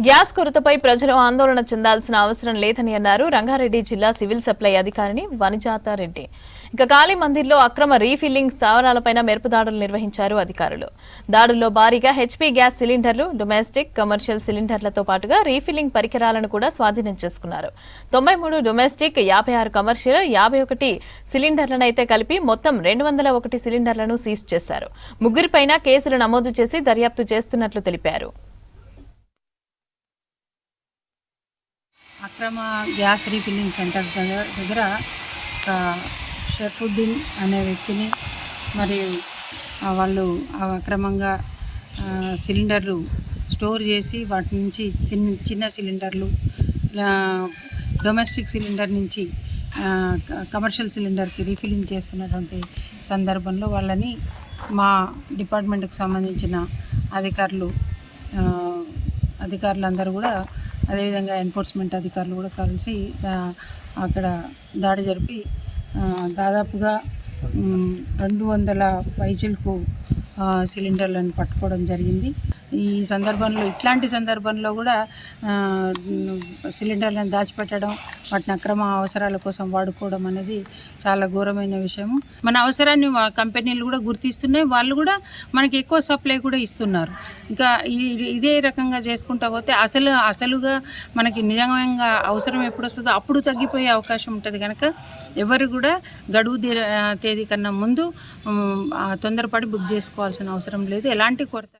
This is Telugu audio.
గ్యాస్ కొరతపై ప్రజలు ఆందోళన చెందాల్సిన అవసరం లేదని అన్నారు రంగారెడ్డి జిల్లా సివిల్ సప్లై అధికారిని వనిజాతారెడ్డి. ఇక కాళీ మందిర్లో అక్రమ రీఫిల్లింగ్ స్థావరాలపైన మెరుపు దాడులు నిర్వహించారు అధికారులు. దాడుల్లో భారీగా హెచ్పీ గ్యాస్ సిలిండర్లు, డొమెస్టిక్, కమర్షియల్ సిలిండర్లతో పాటుగా రీఫిల్లింగ్ పరికరాలను కూడా స్వాధీనం చేసుకున్నారు. 93 డొమెస్టిక్, 56 కమర్షియల్, 51 సిలిండర్లనైతే కలిపి మొత్తం 201 సిలిండర్లను సీజ్ చేశారు. ముగ్గురిపైన కేసులు నమోదు చేసి దర్యాప్తు చేస్తున్నట్లు తెలిపారు. అక్రమ గ్యాస్ రీఫిల్లింగ్ సెంటర్ దగ్గర షర్ఫుద్దీన్ అనే వ్యక్తిని మరియు వాళ్ళు అక్రమంగా సిలిండర్లు స్టోర్ చేసి వాటి నుంచి చిన్న సిలిండర్లు, డొమెస్టిక్ సిలిండర్ నుంచి కమర్షియల్ సిలిండర్కి రీఫిల్లింగ్ చేస్తున్నటువంటి సందర్భంలో వాళ్ళని మా డిపార్ట్మెంట్కి సంబంధించిన అధికారులందరూ కూడా, అదేవిధంగా ఎన్ఫోర్స్మెంట్ అధికారులు కూడా కలిసి అక్కడ దాడి జరిపి దాదాపుగా 200 పైచిలకు సిలిండర్లను పట్టుకోవడం జరిగింది. ఈ సందర్భంలో ఇట్లాంటి సందర్భంలో కూడా సిలిండర్లను దాచిపెట్టడం, వాటిని అక్రమ అవసరాల కోసం వాడుకోవడం అనేది చాలా ఘోరమైన విషయము. మన అవసరాన్ని కంపెనీలు కూడా గుర్తిస్తున్నాయి, వాళ్ళు కూడా మనకి ఎక్కువ సప్లై కూడా ఇస్తున్నారు. ఇంకా ఇదే రకంగా చేసుకుంటా పోతే అసలుగా మనకి నిజంగా అవసరం ఎప్పుడు వస్తుందో అప్పుడు తగ్గిపోయే అవకాశం ఉంటుంది. కనుక ఎవరు కూడా గడువు తేదీ కన్నా ముందు తొందరపడి బుక్ చేసుకోవాల్సిన అవసరం లేదు. ఎలాంటి కొరత